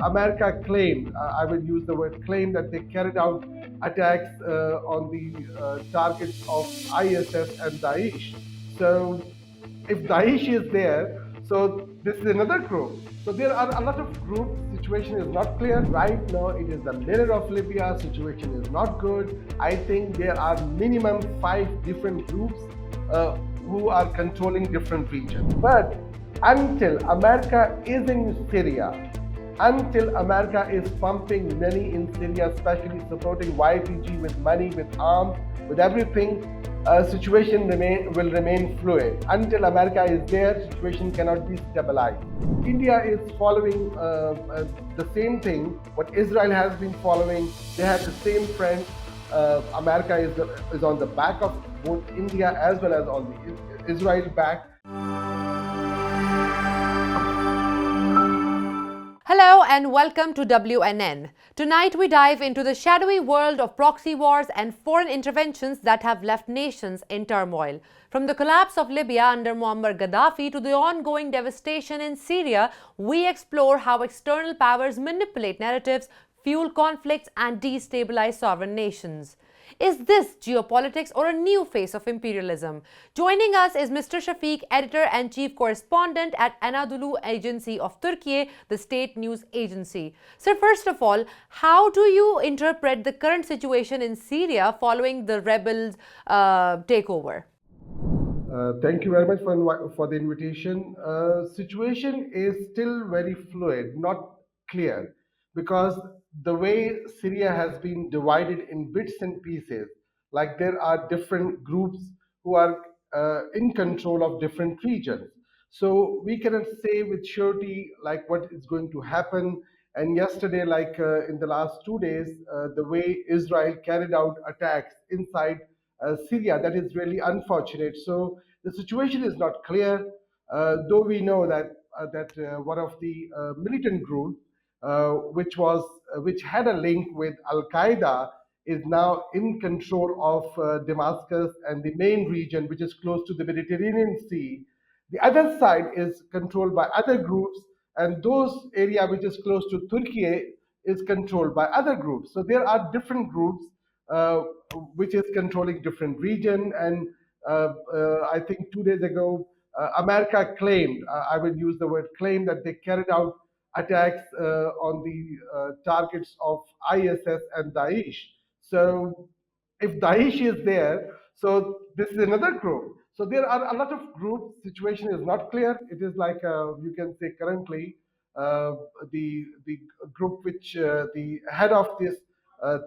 America claimed, I will use the word claim, that they carried out attacks on the targets of ISS and Daesh. So if Daesh is there, so this is another group. So there are a lot of groups. Situation is not clear right now. It is the middle of Libya. Situation is not good. I think there are minimum 5 different groups who are controlling different regions. But until America is in Syria, until America is pumping money in Syria, especially supporting YPG with money, with arms, with everything, situation will remain fluid. Until America is there, situation cannot be stabilized. India is following the same thing what Israel has been following. They have the same trend. America is on the back of both India as well as on the Israel back. Hello and welcome to WNN. Tonight we dive into the shadowy world of proxy wars and foreign interventions that have left nations in turmoil. From the collapse of Libya under Muammar Gaddafi to the ongoing devastation in Syria, we explore how external powers manipulate narratives, fuel conflicts and destabilize sovereign nations. Is this geopolitics or a new face of imperialism? Joining us is Mr. Shafiq, editor and chief correspondent at Anadolu Agency of Turkey, the state news agency. Sir, first of all, how do you interpret the current situation in Syria following the rebels' takeover? Thank you very much for the invitation. Situation is still very fluid, not clear, because the way Syria has been divided in bits and pieces, like there are different groups who are in control of different regions. So we cannot say with surety like what is going to happen. And yesterday, like in the last 2 days, the way Israel carried out attacks inside Syria, that is really unfortunate. So the situation is not clear, though we know that one of the militant groups, which had a link with Al Qaeda, is now in control of Damascus and the main region, which is close to the Mediterranean Sea. The other side is controlled by other groups, and those area which is close to Turkey is controlled by other groups. So there are different groups uh, which is controlling different region. And I think 2 days ago, America claimed, I will use the word claim, that they carried out attacks on the targets of ISS and Daesh. So if Daesh is there, so this is another group. So there are a lot of groups. Situation is not clear. It is like you can say currently uh, the group which the head of this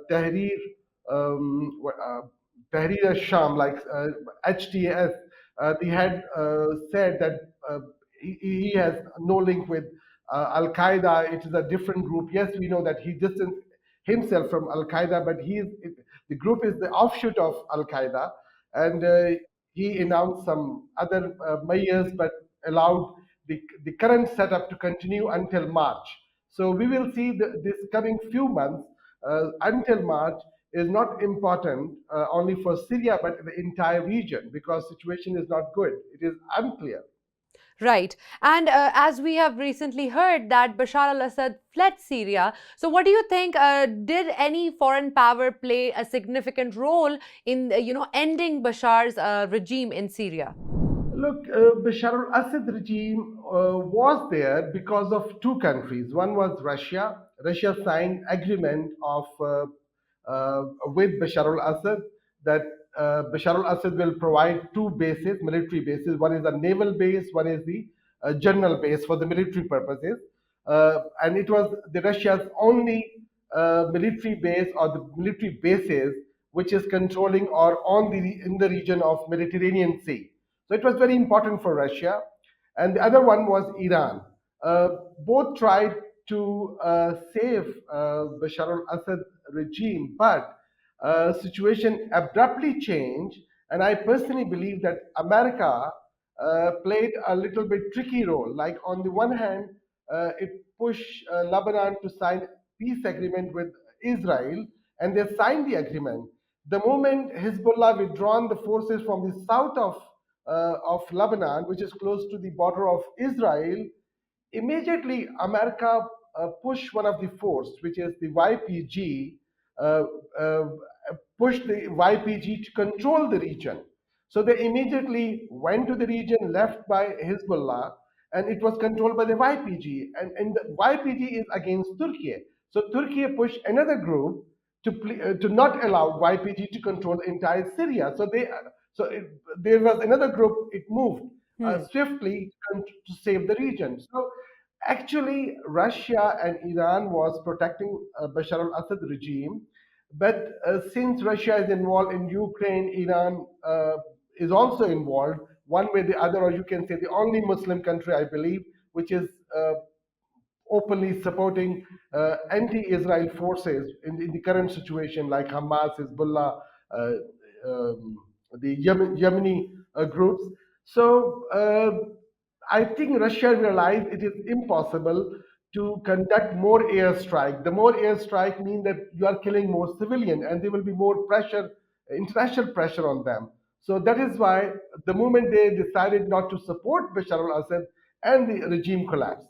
Tahrir Tahrir Sham, like HTS, the head said that he has no link with Al Qaeda. It is a different group. Yes, we know that he distanced himself from Al Qaeda, but the group is the offshoot of Al Qaeda, and he announced some other measures, but allowed the current setup to continue until March. So we will see this coming few months until March is not important only for Syria but the entire region, because situation is not good. It is unclear. Right. And as we have recently heard that Bashar al-Assad fled Syria, so what do you think? Did any foreign power play a significant role in, ending Bashar's regime in Syria? Look, Bashar al-Assad regime was there because of two countries. One was Russia. Russia signed agreement of with Bashar al-Assad that Bashar al-Assad will provide two bases, military bases. One is a naval base, one is the general base for the military purposes. And it was the Russia's only military base or the military bases which is controlling or on the in the region of Mediterranean Sea. So it was very important for Russia. And the other one was Iran. Both tried to save Bashar al-Assad regime, but situation abruptly changed. And I personally believe that America played a little bit tricky role. Like on the one hand, it pushed Lebanon to sign peace agreement with Israel, and they signed the agreement. The moment Hezbollah withdrawn the forces from the south of Lebanon, which is close to the border of Israel, immediately America push one of the force, which is the YPG, uh, uh, push the YPG to control the region. So they immediately went to the region left by Hezbollah, and it was controlled by the YPG. And the YPG is against Turkey. So Turkey pushed another group to not allow YPG to control entire Syria. There was another group. It moved Hmm. swiftly to save the region. So actually, Russia and Iran was protecting Bashar al-Assad regime, but since Russia is involved in Ukraine, Iran is also involved one way or the other, or you can say the only Muslim country, I believe, which is openly supporting anti-Israel forces in the current situation, like Hamas, Hezbollah, uh, um, the Yemeni groups. So I think Russia realized it is impossible to conduct more airstrike. The more airstrike mean that you are killing more civilian, and there will be more pressure, international pressure on them. So that is why the moment they decided not to support Bashar al-Assad, and the regime collapsed.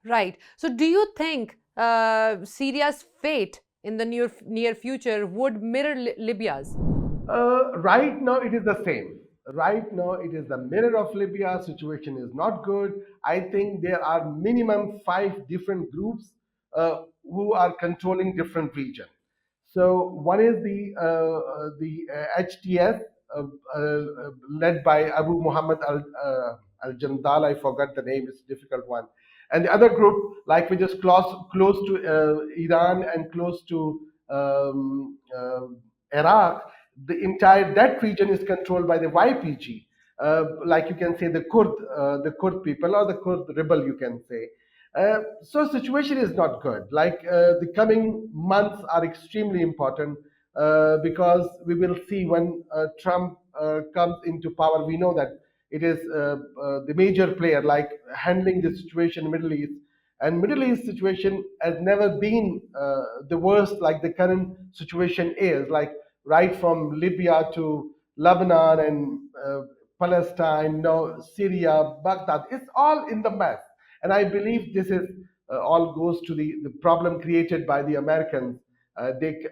Right. So, do you think Syria's fate in the near future would mirror Libya's? Right now, it is the same. Right now, it is the mirror of Libya. Situation is not good. I think there are minimum five different groups who are controlling different regions. So one is the HTS, led by Abu Muhammad al Jandal. I forgot the name; it's a difficult one. And the other group, like we just close to Iran and close to Iraq, the entire that region is controlled by the YPG. Like you can say the Kurd people or the Kurd rebel, you can say. So situation is not good. Like the coming months are extremely important because we will see when Trump comes into power. We know that it is the major player, like handling the situation in Middle East. And Middle East situation has never been the worst like the current situation is. Like right from Libya to Lebanon and Palestine, no, Syria, Baghdad. It's all in the mess. And I believe this is all goes to the problem created by the Americans. They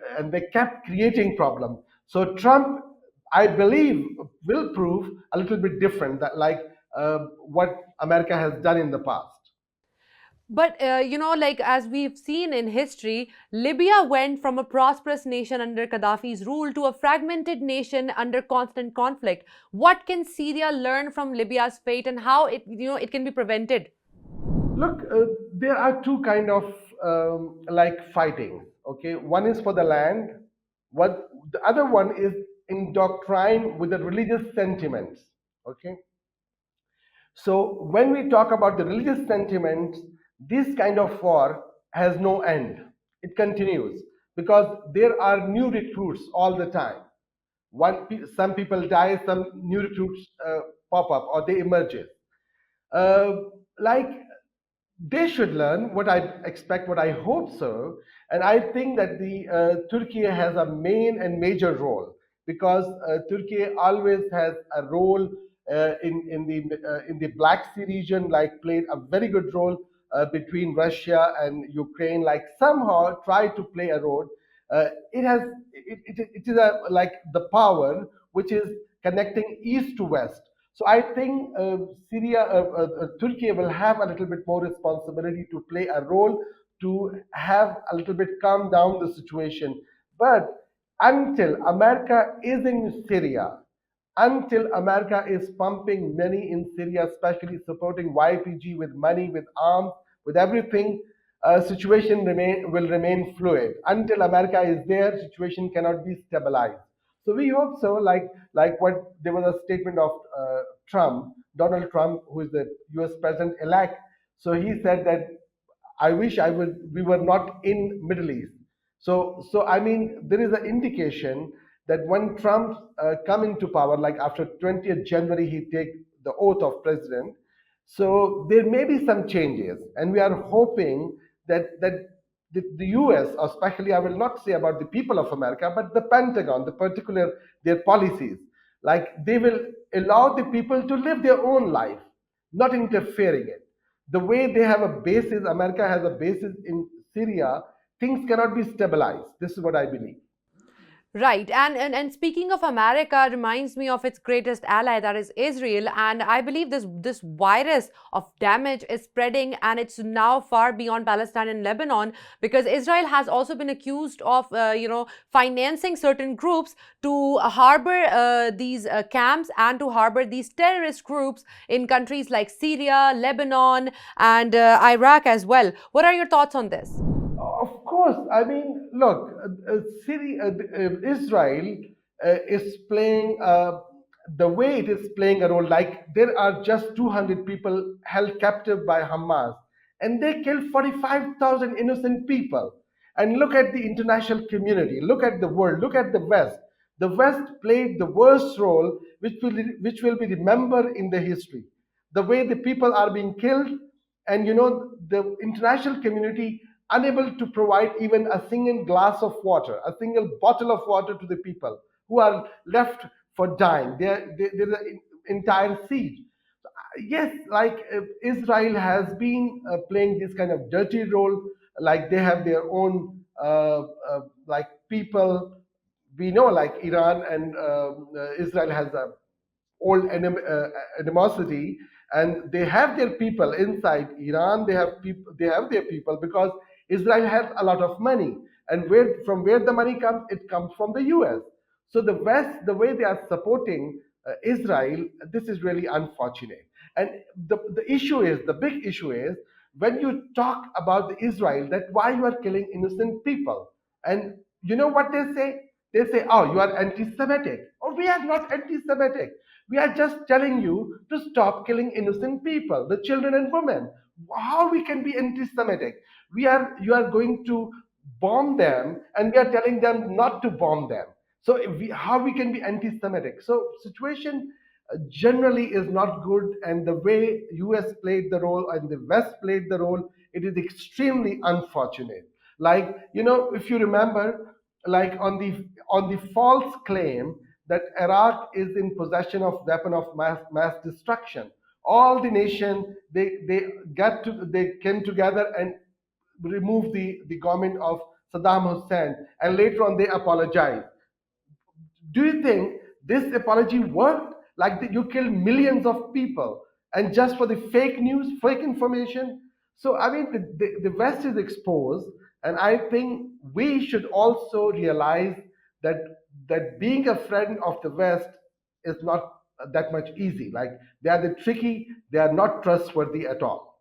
kept creating problem. So Trump, I believe, will prove a little bit different, that like what America has done in the past. But, like as we've seen in history, Libya went from a prosperous nation under Gaddafi's rule to a fragmented nation under constant conflict. What can Syria learn from Libya's fate, and how it can be prevented? Look, there are two kind of like fighting. Okay, one is for the land. What the other one is indoctrine with the religious sentiments. Okay, so when we talk about the religious sentiments, this kind of war has no end. It continues because there are new recruits all the time. Some people die, some new recruits pop up or they emerge. Uh, like they should learn what I expect, what I hope so, and I think that the Turkey has a main and major role because Turkey always has a role in the Black Sea region, like played a very good role between Russia and Ukraine, like somehow try to play a role. It has it is a like the power which is connecting east to west. So I think Turkey will have a little bit more responsibility to play a role to have a little bit calm down the situation. But until America is in Syria, until America is pumping money in Syria, especially supporting YPG with money, with arms, with everything, situation will remain fluid. Until America is there, situation cannot be stabilized. So we hope so. Like what there was a statement of Donald Trump, who is the U.S. president elect. So he said that I wish we were not in Middle East. So I mean, there is an indication that when Trump come into power, like after 20th January, he take the oath of president. So there may be some changes, and we are hoping that the U.S., especially I will not say about the people of America, but the Pentagon, the particular their policies, like they will allow the people to live their own life, not interfering it. The way they have a basis, America has a basis in Syria, things cannot be stabilized. This is what I believe. Right. And speaking of America reminds me of its greatest ally, that is Israel. And I believe this virus of damage is spreading, and it's now far beyond Palestine and Lebanon, because Israel has also been accused of financing certain groups to harbor these camps and to harbor these terrorist groups in countries like Syria, Lebanon, and Iraq as well. What are your thoughts on this? Of course, I mean, look, Israel is playing the way it is playing a role. Like there are just 200 people held captive by Hamas, and they killed 45,000 innocent people. And look at the international community, look at the world, look at the West. The West played the worst role, which will be remembered in the history. The way the people are being killed, and the international community unable to provide even a single glass of water, a single bottle of water to the people who are left for dying. There's an entire siege. Yes, like Israel has been playing this kind of dirty role, like they have their own like people. We know, like Iran and Israel has a old animosity, and they have their people inside Iran. They have people, they have their people, because Israel has a lot of money, and where the money comes, it comes from the US. So the West, the way they are supporting Israel, this is really unfortunate. And the issue is, the big issue is, when you talk about the Israel, that why you are killing innocent people. And you know what they say? They say, oh, you are anti-Semitic. Oh, we are not anti-Semitic. We are just telling you to stop killing innocent people, the children and women. How we can be anti-Semitic? You are going to bomb them, and we are telling them not to bomb them. So how we can be anti-Semitic? So situation generally is not good, and the way US played the role and the West played the role, it is extremely unfortunate. Like, if you remember, like on the false claim that Iraq is in possession of weapon of mass destruction, all the nation, they came together and removed the government of Saddam Hussein, and later on they apologized. Do you think this apology worked? Like you killed millions of people, and just for the fake news, fake information. So I mean, the West is exposed, and I think we should also realize that being a friend of the West is not that much easy. Like they are the tricky, they are not trustworthy at all.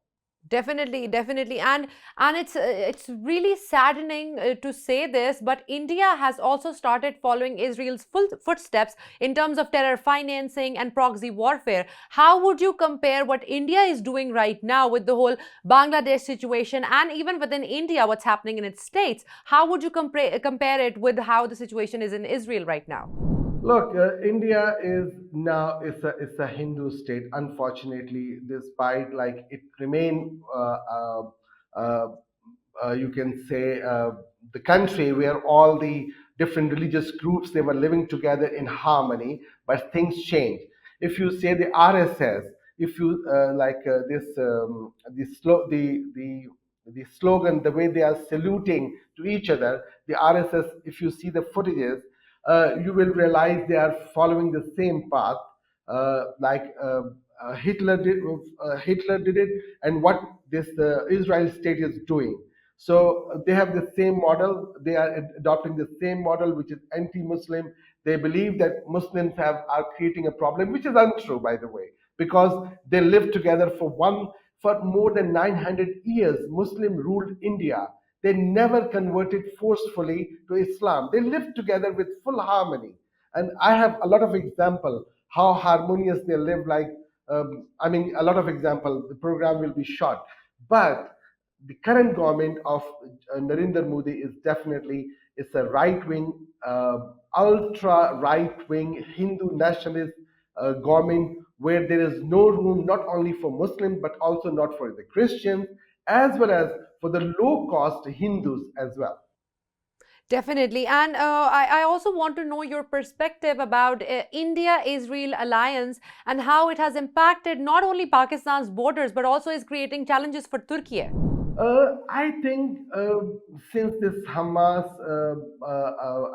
Definitely, definitely, and it's really saddening to say this, but India has also started following Israel's full footsteps in terms of terror financing and proxy warfare. How would you compare what India is doing right now with the whole Bangladesh situation, and even within India, what's happening in its states? How would you compare it with how the situation is in Israel right now? Look, India is now, it's a Hindu state. Unfortunately, despite like it remain, uh, you can say, the country where all the different religious groups, they were living together in harmony, but things change. If you say the RSS, if you the slogan, the way they are saluting to each other, the RSS, if you see the footages, you will realize they are following the same path, like Hitler did it, and what this Israel state is doing. So they have the same model. They are adopting the same model, which is anti-Muslim. They believe that Muslims are creating a problem, which is untrue, by the way, because they lived together for more than 900 years. Muslim ruled India. They never converted forcefully to Islam. They lived together with full harmony. And I have a lot of example how harmonious they live. Like, I mean, a lot of example. The program will be short, but the current government of Narendra Modi is definitely, it's a right wing, ultra right wing Hindu nationalist government, where there is no room not only for Muslims but also not for the Christians, as well as for the low cost Hindus as well. Definitely. And I also want to know your perspective about India Israel alliance and how it has impacted not only Pakistan's borders but also is creating challenges for Turkey. I think since this Hamas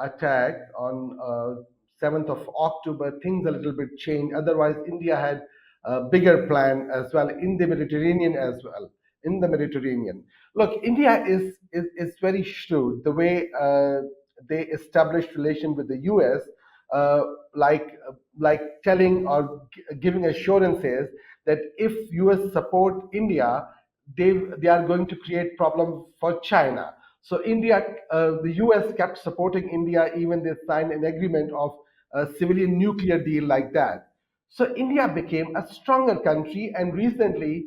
attack on 7th of October, things a little bit changed. Otherwise, India had a bigger plan as well in the Mediterranean as well. In the Mediterranean, look, India is very shrewd. The way they established relation with the U.S., uh, like telling or giving assurances that if U.S. support India, they are going to create problem for China. So the US kept supporting India, even they signed an agreement of a civilian nuclear deal like that. So India became a stronger country, and recently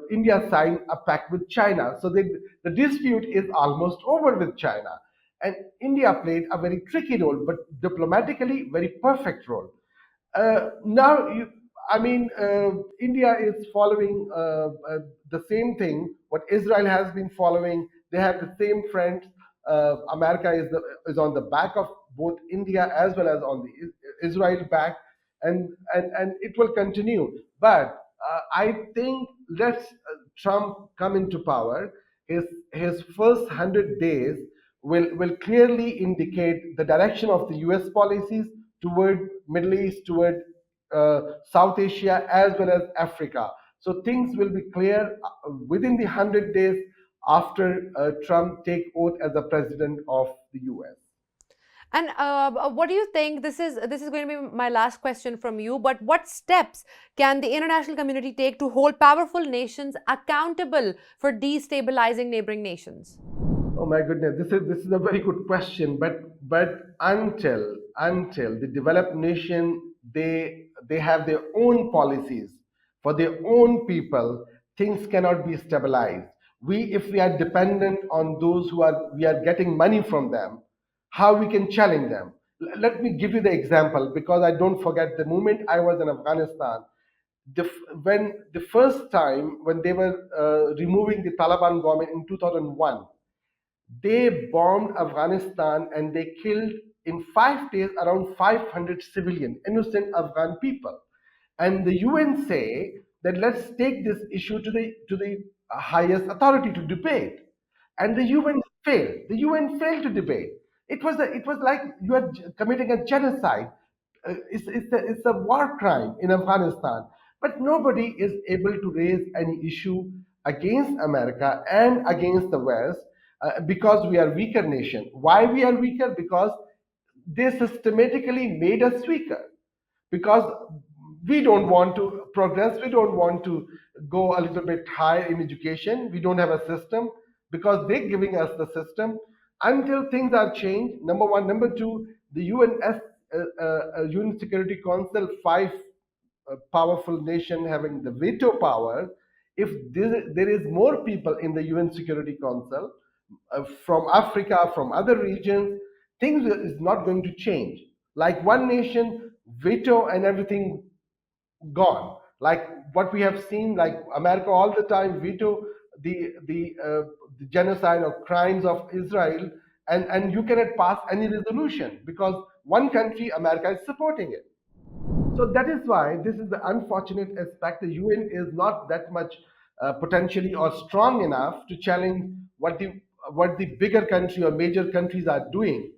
India signed a pact with China. So the dispute is almost over with China, and India played a very tricky role, but diplomatically very perfect role. Now, I mean, India is following the same thing what Israel has been following. They have the same friends. America is on the back of both India as well as on the Israel back, and it will continue. But I think let's Trump come into power. His first 100 days will clearly indicate the direction of the U.S. policies toward Middle East, toward South Asia, as well as Africa. So things will be clear within the 100 days after Trump take oath as the president of the U.S. And what do you think? This is going to be my last question from you. But what steps can the international community take to hold powerful nations accountable for destabilizing neighboring nations? Oh my goodness, this is a very good question. But until the developed nation they have their own policies for their own people, things cannot be stabilized. We If we are dependent on those who are we are getting money from them, how we can challenge them? Let me give you the example because I don't forget the moment I was in Afghanistan. When the first time when they were removing the Taliban government in 2001, they bombed Afghanistan and they killed in 5 days around 500 civilian, innocent Afghan people. And the UN say that let's take this issue to the highest authority to debate. And the UN failed. The UN failed to debate. It was like you are committing a genocide. It's a war crime in Afghanistan. But nobody is able to raise any issue against America and against the West because we are weaker nation. Why we are weaker? Because they systematically made us weaker because we don't want to progress, we don't want to go a little bit higher in education, we don't have a system because they're giving us the system until things are changed. Number one. Number two, the UN Security Council, five powerful nation having the veto power. If there is more people in the UN Security Council from Africa, from other regions, things is not going to change. Like one nation veto and everything gone. Like what we have seen, like America all the time veto the genocide or crimes of Israel, and you cannot pass any resolution because one country, America, is supporting it. So that is why this is the unfortunate aspect. The UN is not that much potentially or strong enough to challenge what the bigger country or major countries are doing.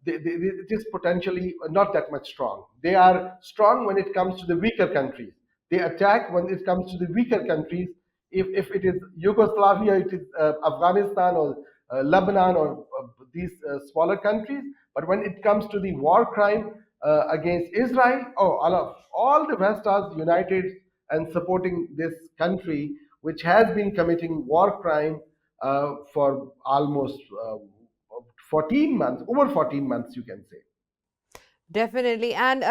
It is potentially not that much strong. They are strong when it comes to the weaker countries. They attack when it comes to the weaker countries. If it is Yugoslavia, it is Afghanistan or Lebanon or these smaller countries. But when it comes to the war crime against Israel, oh, all the West are united and supporting this country, which has been committing war crime for almost 14 months, over 14 months, you can say. Definitely. And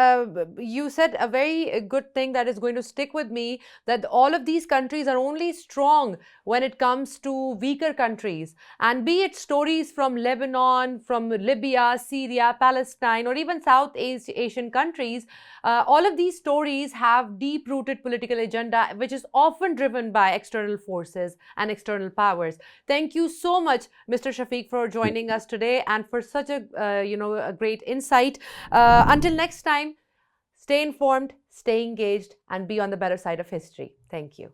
you said a very good thing that is going to stick with me, that all of these countries are only strong when it comes to weaker countries. And be it stories from Lebanon, from Libya, Syria, Palestine, or even Asian countries, all of these stories have deep rooted political agenda, which is often driven by external forces and external powers. Thank you so much, Mr. Shafiq, for joining us today and for such a, a great insight. Until next time, stay informed, stay engaged, and be on the better side of history. Thank you.